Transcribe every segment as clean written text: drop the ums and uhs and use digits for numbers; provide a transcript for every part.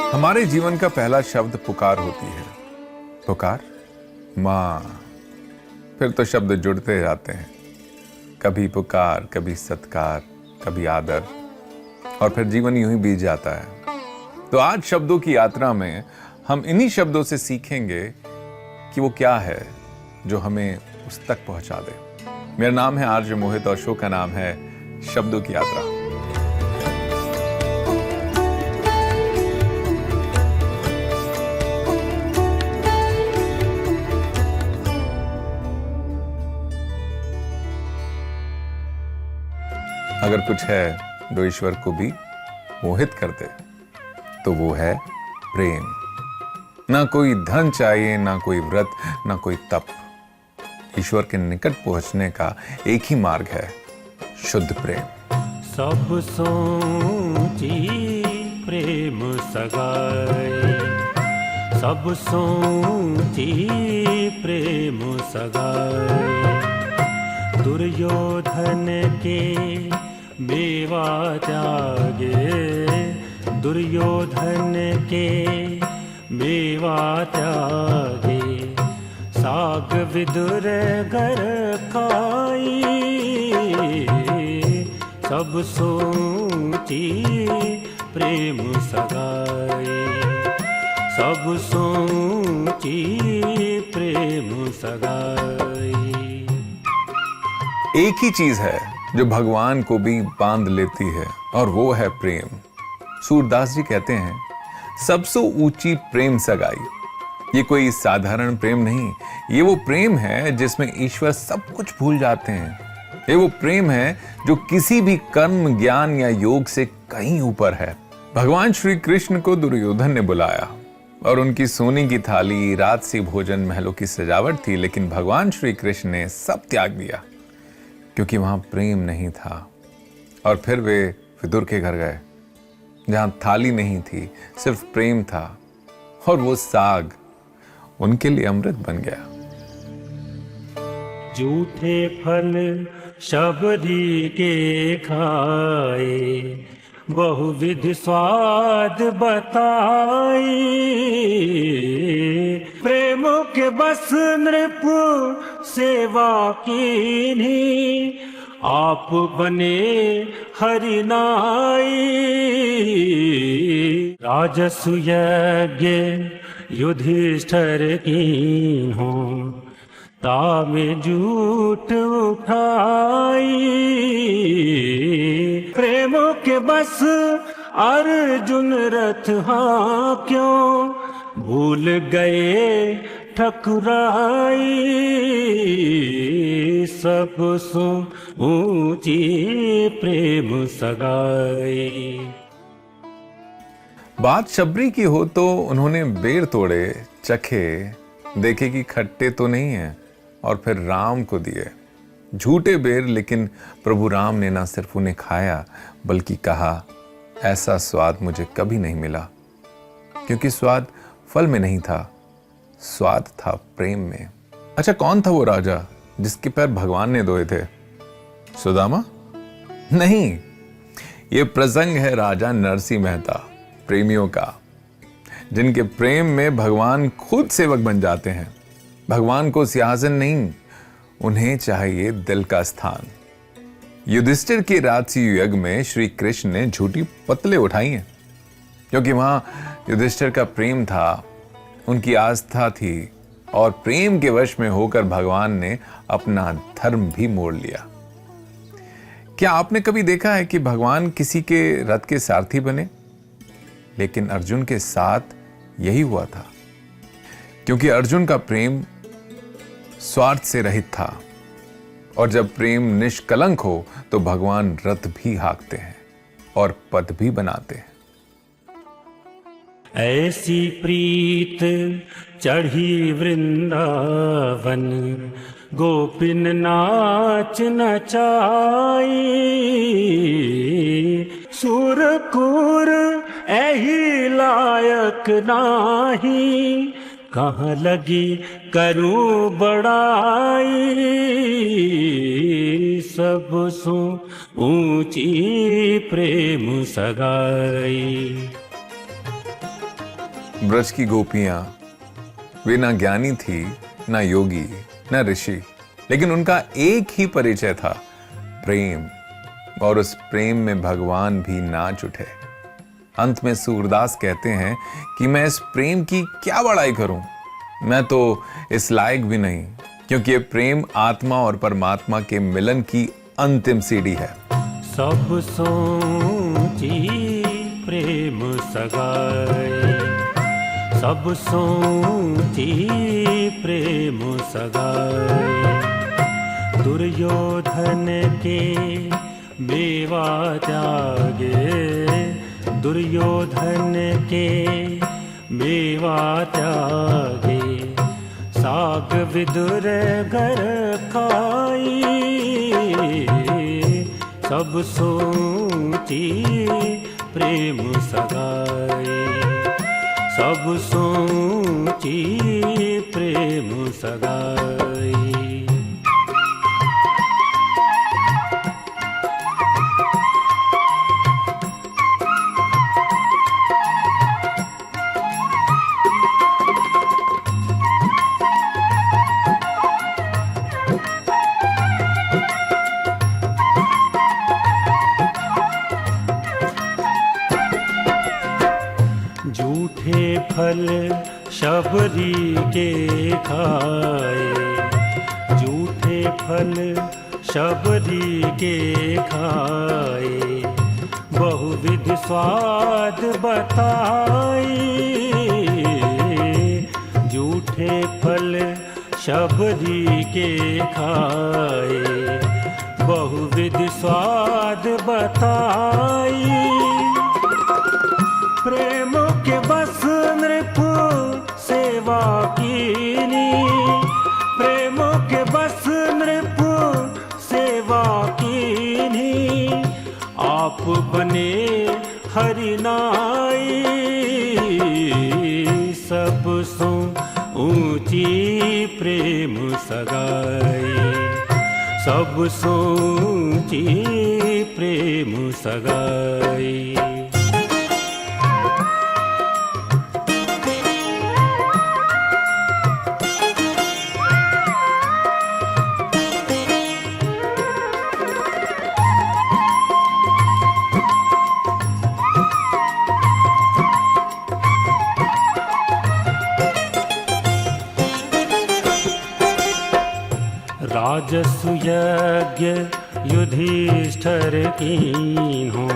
हमारे जीवन का पहला शब्द पुकार होती है। पुकार, माँ। फिर तो शब्द जुड़ते जाते हैं, कभी पुकार, कभी सत्कार, कभी आदर, और फिर जीवन यूं ही बीत जाता है। तो आज शब्दों की यात्रा में हम इन्हीं शब्दों से सीखेंगे कि वो क्या है जो हमें उस तक पहुंचा दे। मेरा नाम है आरजे मोहित और शो का नाम है शब्दों की यात्रा। अगर कुछ है जो ईश्वर को भी मोहित कर दे तो वो है प्रेम। ना कोई धन चाहिए, ना कोई व्रत, ना कोई तप। ईश्वर के निकट पहुंचने का एक ही मार्ग है, शुद्ध प्रेम। सब सोची प्रेम सगाए, सब सोची प्रेम सगाए। दुर्योधन के मेवा त्यागे, दुर्योधन के मेवा त्यागे। साग विदुर घर खाई, सब सोची प्रेम सगाए, सब सोची प्रेम सगाए। एक ही चीज है जो भगवान को भी बांध लेती है और वो है प्रेम। सूरदास जी कहते हैं, सबसे ऊंची प्रेम सगाई। ये कोई साधारण प्रेम नहीं, ये वो प्रेम है जिसमें ईश्वर सब कुछ भूल जाते हैं। ये वो प्रेम है जो किसी भी कर्म, ज्ञान या योग से कहीं ऊपर है। भगवान श्री कृष्ण को दुर्योधन ने बुलाया और उनकी सोने की थाली, राजसी भोजन, महलों की सजावट थी, लेकिन भगवान श्री कृष्ण ने सब त्याग दिया क्योंकि वहां प्रेम नहीं था। और फिर वे विदुर के घर गए जहां थाली नहीं थी, सिर्फ प्रेम था, और वो साग उनके लिए अमृत बन गया। झूठे फल शबरी के खाए, बहुविध स्वाद बताई। प्रेम के बस नृप सेवा कीन्ही, आप बने हरिनाई। राजसु यज्ञ युधिष्ठिर कीन्हो, तामे झूठ उठाई। प्रेम के बस अर्जुन रथ क्यों भूल गए ठकुराई। सब सो ऊंची प्रेम सगाई। बात शबरी की हो तो उन्होंने बेर तोड़े, चखे, देखे कि खट्टे तो नहीं है, और फिर राम को दिए झूठे बेर। लेकिन प्रभु राम ने ना सिर्फ उन्हें खाया बल्कि कहा, ऐसा स्वाद मुझे कभी नहीं मिला। क्योंकि स्वाद फल में नहीं था, स्वाद था प्रेम में। अच्छा, कौन था वो राजा जिसके पैर भगवान ने धोए थे? सुदामा? नहीं, ये प्रसंग है राजा नरसिंह मेहता, प्रेमियों का, जिनके प्रेम में भगवान खुद सेवक बन जाते हैं। भगवान को सिंहासन नहीं, उन्हें चाहिए दिल का स्थान। युधिष्ठिर के राजसी यज्ञ में श्री कृष्ण ने झूठी पतले उठाई हैं, क्योंकि वहां युधिष्ठिर का प्रेम था, उनकी आस्था थी, और प्रेम के वश में होकर भगवान ने अपना धर्म भी मोड़ लिया। क्या आपने कभी देखा है कि भगवान किसी के रथ के सारथी बने? लेकिन अर्जुन के साथ यही हुआ था, क्योंकि अर्जुन का प्रेम स्वार्थ से रहित था, और जब प्रेम निष्कलंक हो तो भगवान रथ भी हाँकते हैं और पद भी बनाते हैं। ऐसी प्रीत चढ़ी वृंदावन, गोपिन नाच नचाई। सुरकुर एही लायक नाही, कहाँ लगी करूं बड़ाई। सब सो ऊंची प्रेम सगाई। ब्रज की गोपियां वे ना ज्ञानी थी, ना योगी, ना ऋषि, लेकिन उनका एक ही परिचय था, प्रेम। और उस प्रेम में भगवान भी नाच उठे। अंत में सूरदास कहते हैं कि मैं इस प्रेम की क्या बड़ाई करूं, मैं तो इस लायक भी नहीं, क्योंकि ये प्रेम आत्मा और परमात्मा के मिलन की अंतिम सीढ़ी है। सब सोची प्रेम सगाई, सब सोची प्रेम सगाई, दुर्योधन के मेवा त्यागे, दुर्योधन के मेवा त्यागे, साग विदुर घर खाई, सब सोची प्रेम सगाई, सब सोची प्रेम सगाई। झूठे फल शबरी के खाए, झूठे फल शबरी के खाए, बहुविध स्वाद बताई, झूठे फल शबरी के खाए, बहुविध स्वाद बताई, प्रेम के बस नृप सेवा कीनी, प्रेम के बस नृप सेवा कीनी, आप बने हरिनाई, सब सो ऊंची प्रेम सगाई, सब सो ऊंची प्रेम सगाई। राजसु यज्ञ युधिष्ठिर कीन्हो,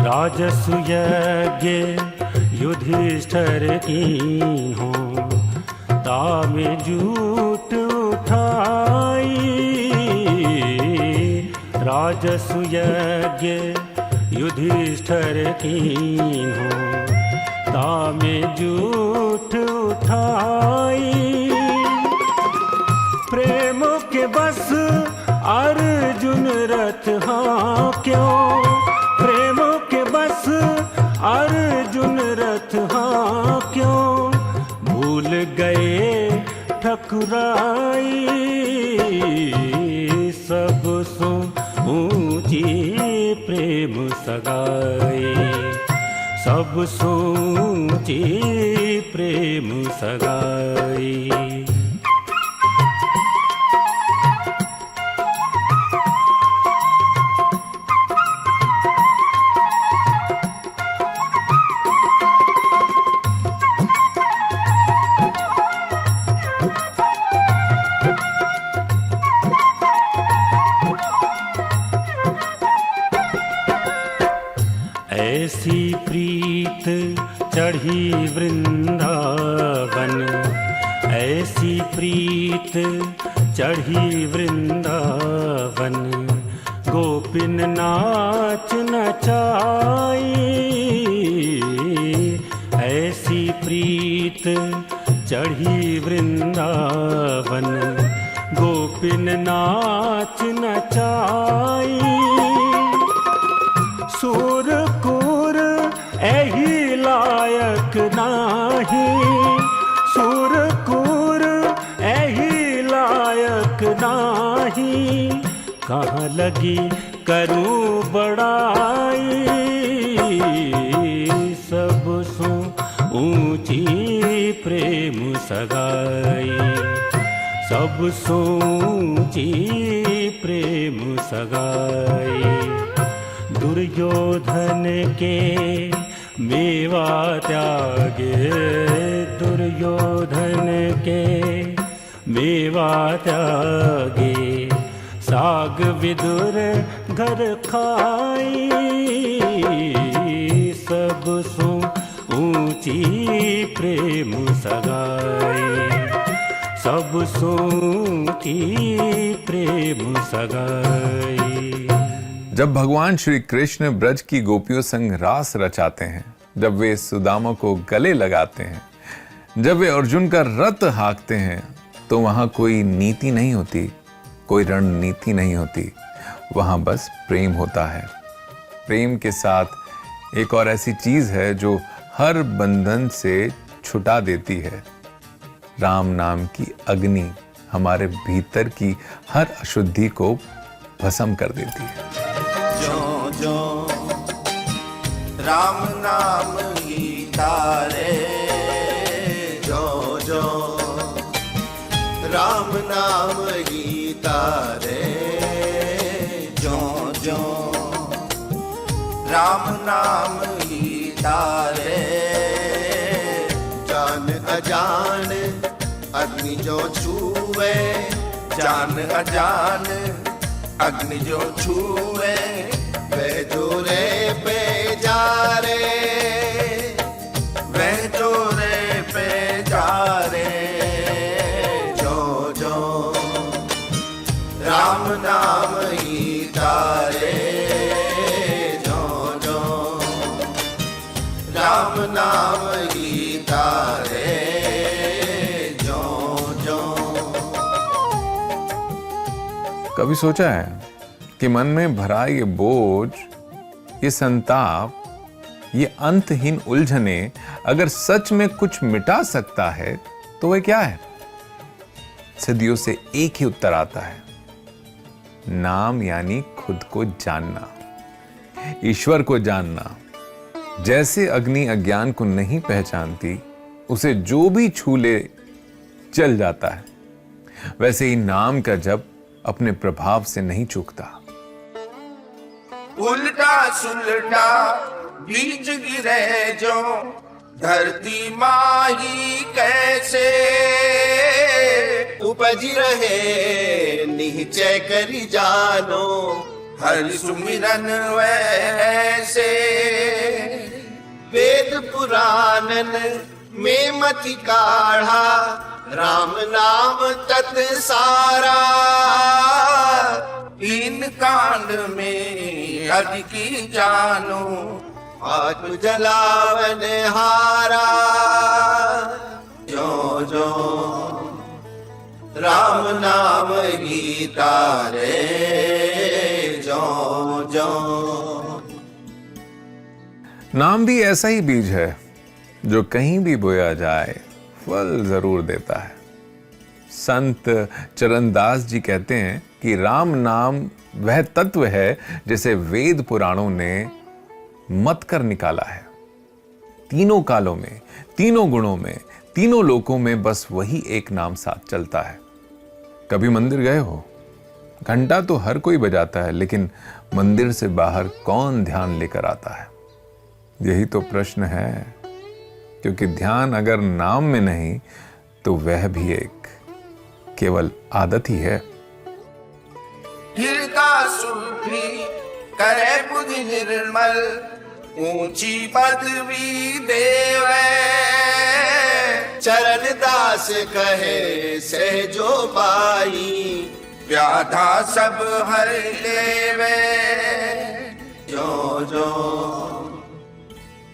राजसु यज्ञ युधिष्ठिर कीन्हो, तामे जूट उठाई, राजसु यज्ञ युधिष्ठिर कीन्हो, तामे जूट उठाई, प्रेम के बस अर्जुन रथ हाँ क्यों, प्रेम के बस अर्जुन रथ हाँ क्यों, भूल गए ठकुराई, सब सो ऊंची प्रेम सगाई, सब सो ऊंची प्रेम सगाई। ऐसी प्रीत चढ़ी वृंदावन, ऐसी प्रीत चढ़ी वृंदावन, गोपिन नाच नचाई, ऐसी प्रीत चढ़ी वृंदावन, गोपिन नाच नचाई, सूर कूर एही लायक नाही, सूर कूर एही लायक नाही, कहाँ लगी करूं बड़ाई, सब सो ऊंची सगाई, सब सोची प्रेम सगाई। दुर्योधन के मेवा त्यागे, दुर्योधन के मेवा त्यागे, साग विदुर घर खाई, सब सो ऊंची प्रेम सगाई, सब सोची प्रेम सगाई। जब भगवान श्री कृष्ण ब्रज की गोपियों संग रास रचाते हैं, जब वे सुदामा को गले लगाते हैं, जब वे अर्जुन का रथ हाँकते हैं, तो वहां कोई नीति नहीं होती, कोई रणनीति नहीं होती, वहां बस प्रेम होता है। प्रेम के साथ एक और ऐसी चीज है जो हर बंधन से छुटा देती है। राम नाम की अग्नि हमारे भीतर की हर अशुद्धि को भस्म कर देती है। जो जो राम नाम ही तारे, जो जो राम नाम ही तारे, जो जो राम नाम ही तारे। जान अजान अग्नि जो छुए, जान अजान अग्नि जो छुए, वह जोरे पे जा रे, वह जोरे पे जा रे। जो जो राम नाम ही तारे, जो जो राम नाम ही तारे, जो जो। कभी सोचा है कि मन में भरा ये बोझ, ये संताप, ये अंतहीन उलझने अगर सच में कुछ मिटा सकता है तो वह क्या है? सदियों से एक ही उत्तर आता है, नाम यानी खुद को जानना, ईश्वर को जानना। जैसे अग्नि अज्ञान को नहीं पहचानती, उसे जो भी छू ले जल जाता है, वैसे ही नाम का जप अपने प्रभाव से नहीं चूकता। उल्टा सुलटा बीज गिरे जो, धरती माही कैसे उपज रहे, नीचे करी जानो हर सुमिरन वैसे। वेद पुराणन में मति काढ़ा, राम नाम तत् सारा। इन कांड में अधिकी जानो, आत्म जलावन हारा। जो जो राम नाम गीता रे, जो जो। नाम भी ऐसा ही बीज है जो कहीं भी बोया जाए फल जरूर देता है। संत चरणदास जी कहते हैं कि राम नाम वह तत्व है जिसे वेद पुराणों ने मत कर निकाला है। तीनों कालों में, तीनों गुणों में, तीनों लोकों में बस वही एक नाम साथ चलता है। कभी मंदिर गए हो? घंटा तो हर कोई बजाता है, लेकिन मंदिर से बाहर कौन ध्यान लेकर आता है? यही तो प्रश्न है, क्योंकि ध्यान अगर नाम में नहीं तो वह भी एक केवल आदत ही है। हृदय सुखी करे बुद्धि निर्मल, ऊंची पदवी देवे। चरण दास कहे सहजो पाई, व्याधा सब हर लेवे। जो जो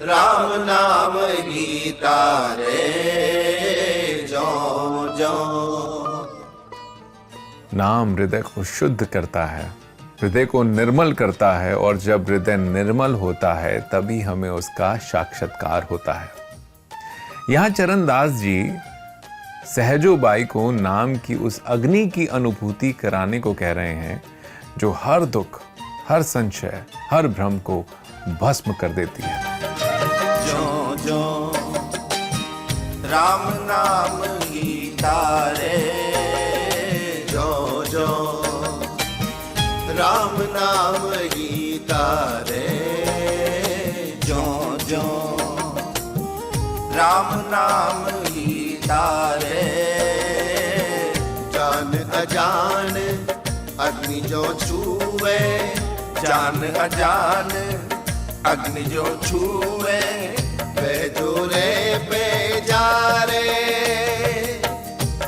राम नाम गीता रे, जो जो। नाम हृदय को शुद्ध करता है, हृदय को निर्मल करता है, और जब हृदय निर्मल होता है तभी हमें उसका साक्षात्कार होता है। यहां चरणदास जी सहजोबाई को नाम की उस अग्नि की अनुभूति कराने को कह रहे हैं जो हर दुख, हर संशय, हर भ्रम को भस्म कर देती है। जो जो राम नाम गीता रे जो जो राम नाम गीता रे जो जो राम नाम गीता रे जान अजान अग्नि जो छुए जान अजान अग्नि जो छुए वह जोरे पे जा रे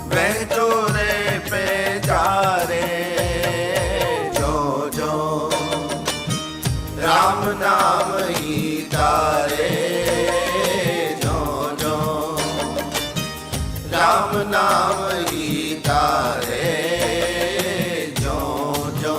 वह जोरे पे जा रे जो जो राम नाम गीता रे जो जो राम नाम गीता रे जो जो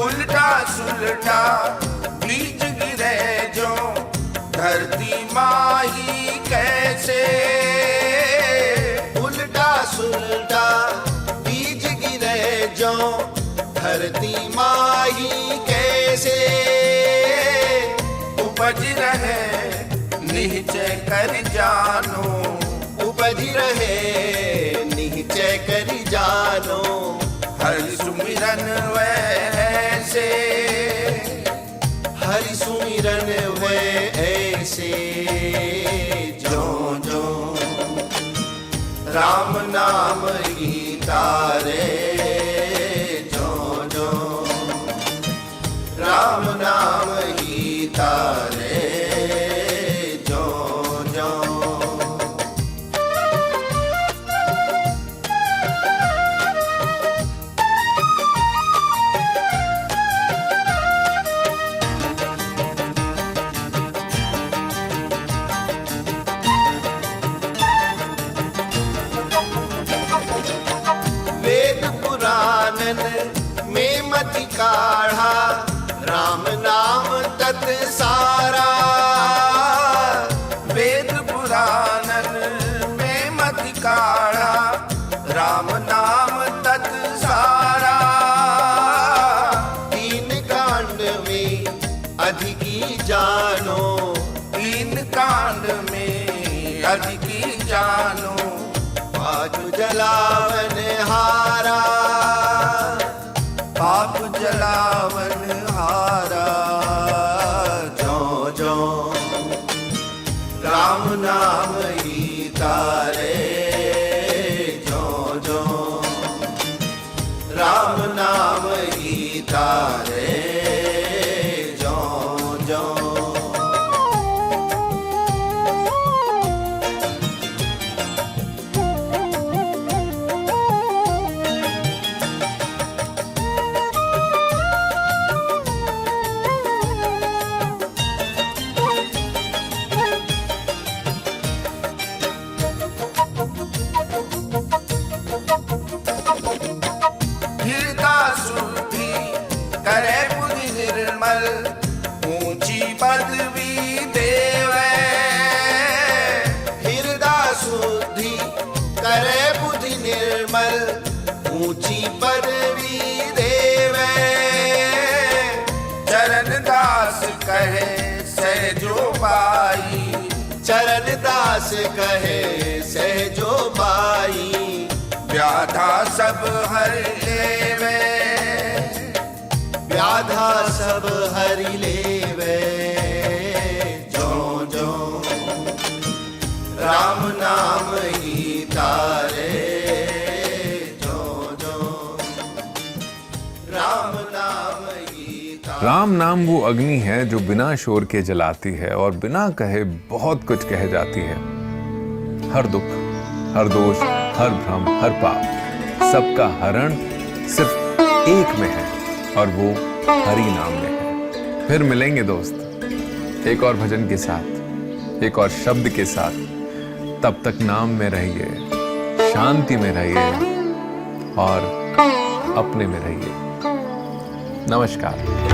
उल्टा सुलटा बीज गिरे जो धरती माही कैसे उल्टा सुलटा बीज गिरे जो धरती माही कैसे उपज रहे निश्चय कर जानो उपज रहे निश्चय कर जानो हरि सुमिरन वैसे हरि सुमिरन वैसे जो जो राम नाम गीता रे जो जो राम नाम गीता रे जो जो वेद पुराणन में मति काढ़ा राम नाम तत् सारा वेद पुराणन में मति काढ़ा राम नाम तत् सारा तीन कांड में अधिकी जानो तीन कांड में अधिकी जानो पाप जलावन हारा पाप जलावन हारा जो जो राम नाम गीता रे जो जो राम नाम गीता रे जो जो करे बुद्धि निर्मल ऊंची पदवी देवे हृदय शुद्धि करे बुद्धि निर्मल ऊंची पदवी देवे चरण दास कहे सहजो पाई चरण दास कहे सहजो पाई व्याधा सब हर लेवे व्याधा सब हरि लेवे जो जो राम नाम गीता रे जो जो राम नाम गीता। राम नाम वो अग्नि है जो बिना शोर के जलाती है और बिना कहे बहुत कुछ कह जाती है। हर दुख, हर दोष, हर भ्रम, हर पाप, सबका हरण सिर्फ एक में है और वो हरि नाम में है। फिर मिलेंगे दोस्त एक और भजन के साथ, एक और शब्द के साथ। तब तक नाम में रहिए, शांति में रहिए और अपने में रहिए। नमस्कार।